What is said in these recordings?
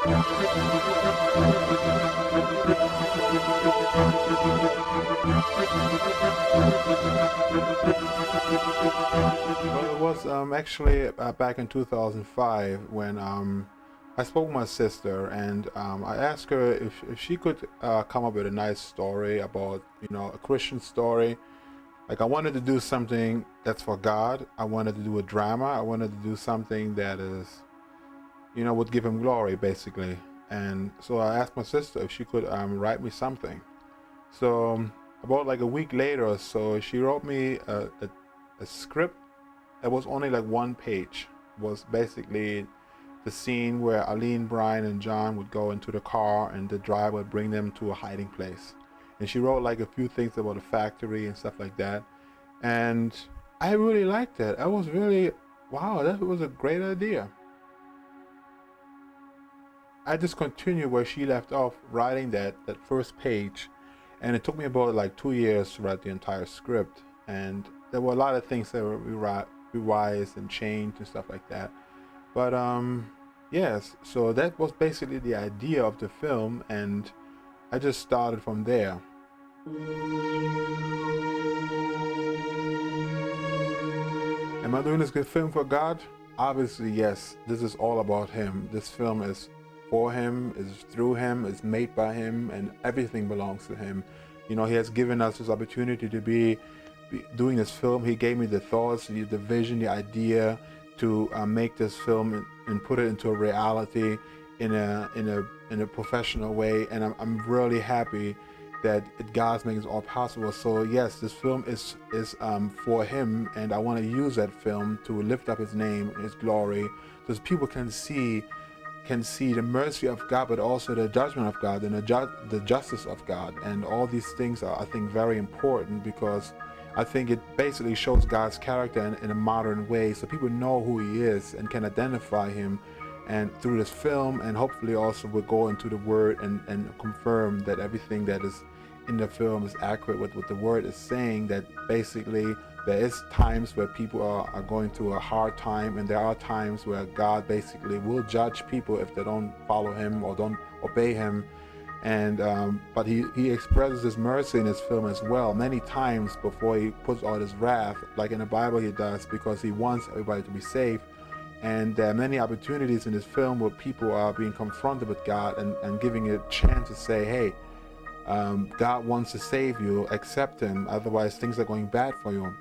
Well, it was actually back in 2005 when I spoke with my sister, and I asked her if she could come up with a nice story about, a Christian story. Like, I wanted to do something that's for God. I wanted to do a drama. I wanted to do something that is, would give him glory, basically. And so I asked my sister if she could write me something. So about like a week later or so, she wrote me a script. It was only like one page. It was basically the scene where Aline, Brian, and John would go into the car and the driver would bring them to a hiding place. And she wrote like a few things about the factory and stuff like that. And I really liked it. I was really, wow, that was a great idea. I just continued where she left off, writing that first page. And it took me about like 2 years to write the entire script. And there were a lot of things that were revised and changed and stuff like that. But yes, so that was basically the idea of the film, and I just started from there. Am I doing this good film for God? Obviously, yes. This is all about Him. This film is for Him, is through Him, is made by Him, and everything belongs to Him. He has given us this opportunity to be doing this film. He gave me the thoughts, the vision, the idea to make this film and put it into a reality in a professional way. And I'm really happy that God's making this all possible. So yes, this film is for Him, and I want to use that film to lift up His name and His glory, so people can see the mercy of God, but also the judgment of God and the justice of God. And all these things are, I think, very important, because I think it basically shows God's character in a modern way, so people know who He is and can identify Him. And through this film, and hopefully also we'll go into the Word and confirm that everything that is in the film is accurate with what the Word is saying, that basically there is times where people are going through a hard time, and there are times where God basically will judge people if they don't follow Him or don't obey Him. And but he expresses His mercy in His film as well, many times before He puts out His wrath, like in the Bible He does, because He wants everybody to be saved. And there are many opportunities in this film where people are being confronted with God and giving it a chance to say, hey, God wants to save you, accept Him, otherwise things are going bad for you.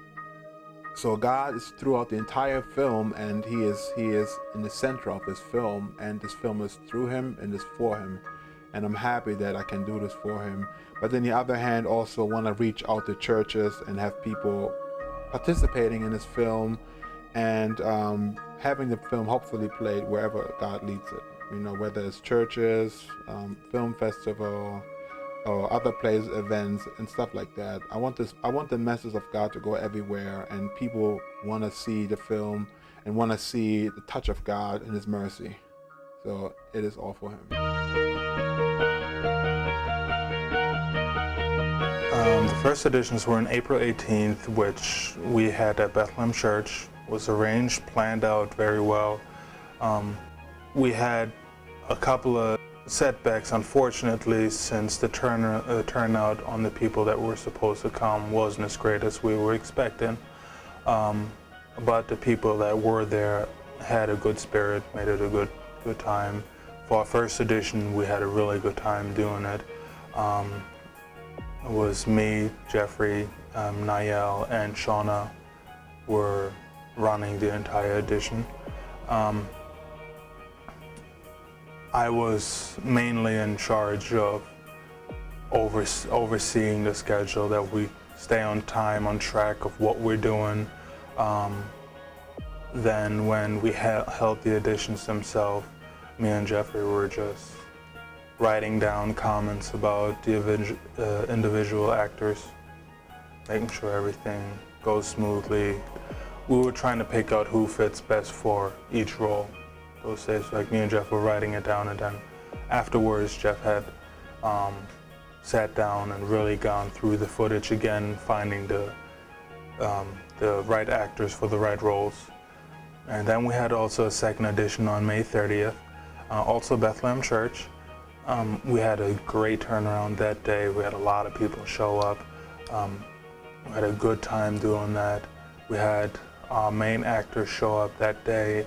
So God is throughout the entire film, and He is in the center of this film, and this film is through Him and is for Him. And I'm happy that I can do this for Him. But on the other hand, also want to reach out to churches and have people participating in this film, and having the film hopefully played wherever God leads it. Whether it's churches, film festival, or other places, events, and stuff like that. I want the message of God to go everywhere, and people want to see the film and want to see the touch of God and His mercy. So it is all for Him. The first editions were on April 18th, which we had at Bethlehem Church. It was arranged, planned out very well. We had a couple of setbacks, unfortunately, since the turnout on the people that were supposed to come wasn't as great as we were expecting. But the people that were there had a good spirit, made it a good time. For our first edition, we had a really good time doing it. It was me, Jeffrey, Niall, and Shauna were running the entire edition. I was mainly in charge of overseeing the schedule, that we stay on time, on track of what we're doing. Then when we held the editions themselves, me and Jeffrey were just writing down comments about the individual actors, making sure everything goes smoothly. We were trying to pick out who fits best for each role. Those days, like, me and Jeff were writing it down, and then afterwards Jeff had sat down and really gone through the footage again, finding the right actors for the right roles. And then we had also a second edition on May 30th. Also Bethlehem Church. We had a great turnaround that day. We had a lot of people show up. We had a good time doing that. We had our main actors show up that day.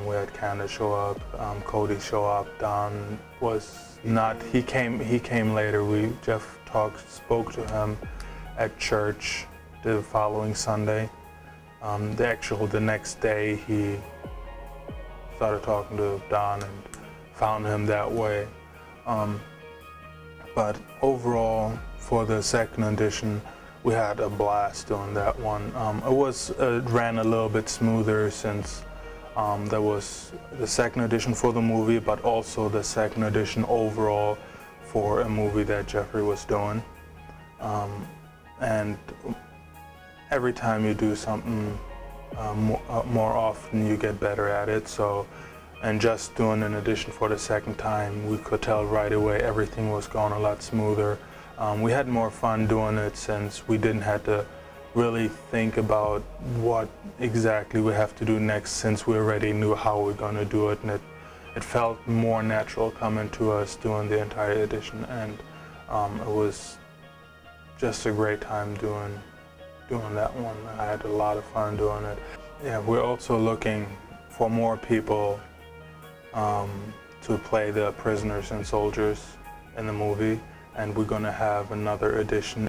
We had Candace show up, Cody show up. Don was not. He came later. Jeff spoke to him at church the following Sunday. The next day he started talking to Don and found him that way. But overall, for the second edition, we had a blast doing that one. It ran a little bit smoother since there was the second edition for the movie, but also the second edition overall for a movie that Jeffrey was doing. And every time you do something more often, you get better at it. So, and just doing an edition for the second time, we could tell right away everything was going a lot smoother. We had more fun doing it since we didn't have to really think about what exactly we have to do next, since we already knew how we're going to do it, and it felt more natural coming to us doing the entire edition, and it was just a great time doing that one. I had a lot of fun doing it. Yeah, we're also looking for more people to play the prisoners and soldiers in the movie, and we're going to have another edition.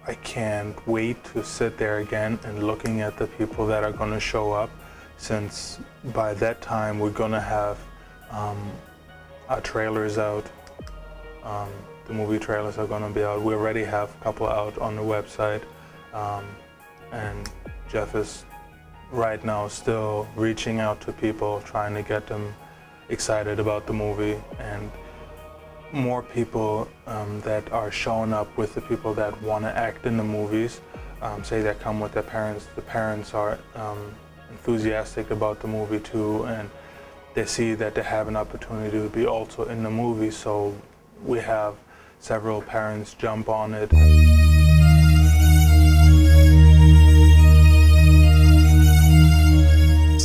I can't wait to sit there again and looking at the people that are going to show up, since by that time we're going to have our trailers out. The movie trailers are going to be out. We already have a couple out on the website, and Jeff is right now still reaching out to people, trying to get them excited about the movie, and more people that are showing up with the people that want to act in the movies, say that come with their parents. The parents are enthusiastic about the movie too, and they see that they have an opportunity to be also in the movie, so we have several parents jump on it.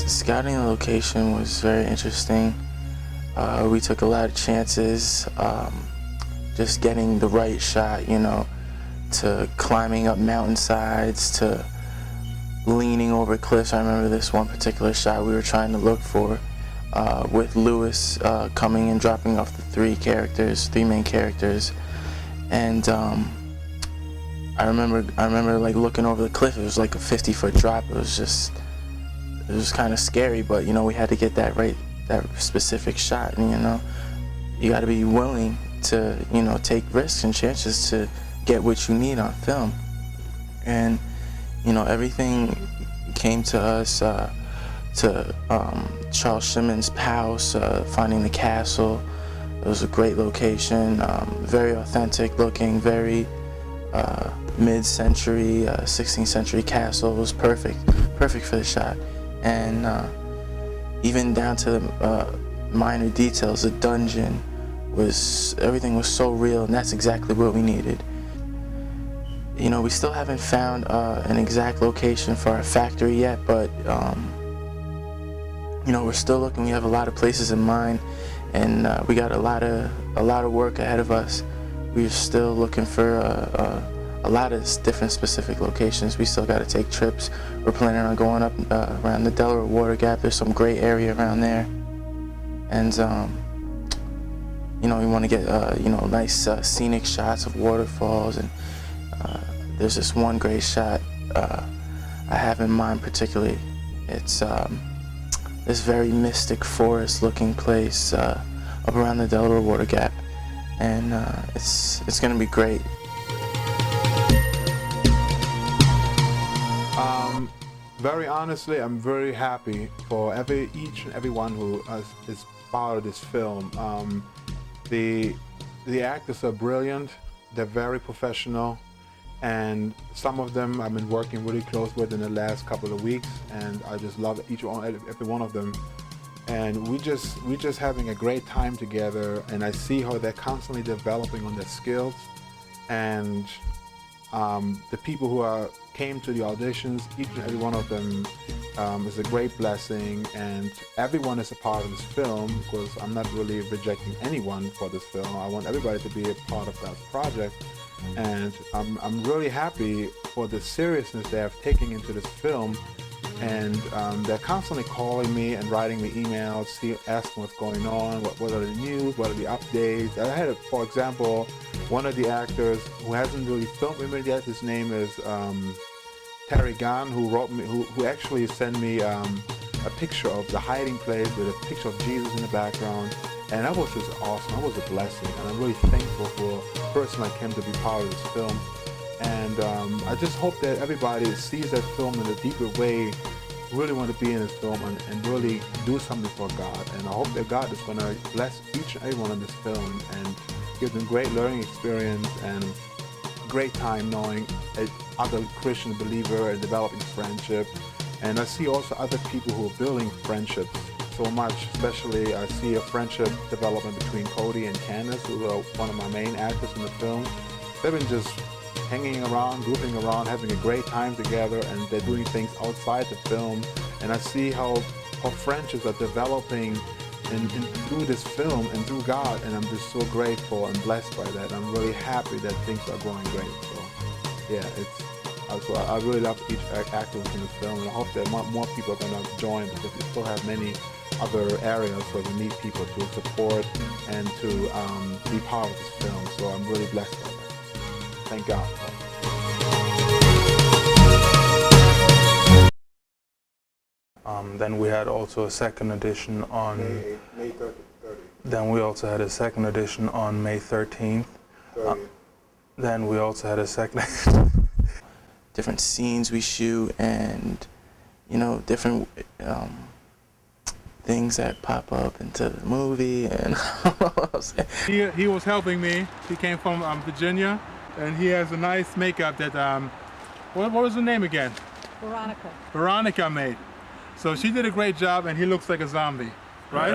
Scouting the location was very interesting. We took a lot of chances, just getting the right shot, to climbing up mountainsides, to leaning over cliffs. I remember this one particular shot we were trying to look for, with Lewis coming and dropping off the three main characters, and I remember like looking over the cliff. It was like a 50-foot drop. It was kind of scary, but we had to get that specific shot, and you got to be willing to take risks and chances to get what you need on film. And everything came to us, to Charles Shimon's house, finding the castle. It was a great location, very authentic looking, very mid-century, 16th century castle. It was perfect for the shot. And even down to the minor details, the dungeon everything was so real, and that's exactly what we needed. We still haven't found an exact location for our factory yet, but we're still looking. We have a lot of places in mind, and we got a lot of work ahead of us. We're still looking for a lot of different specific locations. We still got to take trips. We're planning on going up around the Delaware Water Gap. There's some great area around there, and we want to get nice scenic shots of waterfalls. And there's this one great shot I have in mind particularly. It's this very mystic forest-looking place up around the Delaware Water Gap, and it's going to be great. Very honestly, I'm very happy for each and everyone who is part of this film. The actors are brilliant. They're very professional, and some of them I've been working really close with in the last couple of weeks, and I just love every one of them. And we just having a great time together, and I see how they're constantly developing on their skills, and The people who came to the auditions, each and every one of them is a great blessing, and everyone is a part of this film, because I'm not really rejecting anyone for this film. I want everybody to be a part of that project, and I'm really happy for the seriousness they have taken into this film. And they're constantly calling me and writing me emails, asking what's going on, what are the news, what are the updates. I had, for example, one of the actors who hasn't really filmed with me yet. His name is Terry Gunn, who wrote me, who actually sent me a picture of the hiding place with a picture of Jesus in the background. And that was just awesome. That was a blessing, and I'm really thankful for a person like him to be part of this film. And I just hope that everybody sees that film in a deeper way, really want to be in this film and really do something for God. And I hope that God is going to bless each and everyone in this film and give them great learning experience and great time knowing other Christian believer and developing friendship. And I see also other people who are building friendships so much, especially I see a friendship development between Cody and Candace, who are one of my main actors in the film. They've been just hanging around, goofing around, having a great time together, and they're doing things outside the film. And I see how friendships are developing through this film and through God, and I'm just so grateful and blessed by that. I'm really happy that things are going great. So yeah, I really love each actor in this film, and I hope that more people are going to join, because we still have many other areas where we need people to support and to be part of this film. So I'm really blessed by that. Thank God. Then we had also a second edition on May 30th. Then we also had a second edition on May 13th. Then we also had a second different scenes we shoot, and different things that pop up into the movie. And he was helping me. He came from Virginia, and he has a nice makeup that what was the name again? Veronica made. So she did a great job, and he looks like a zombie, right?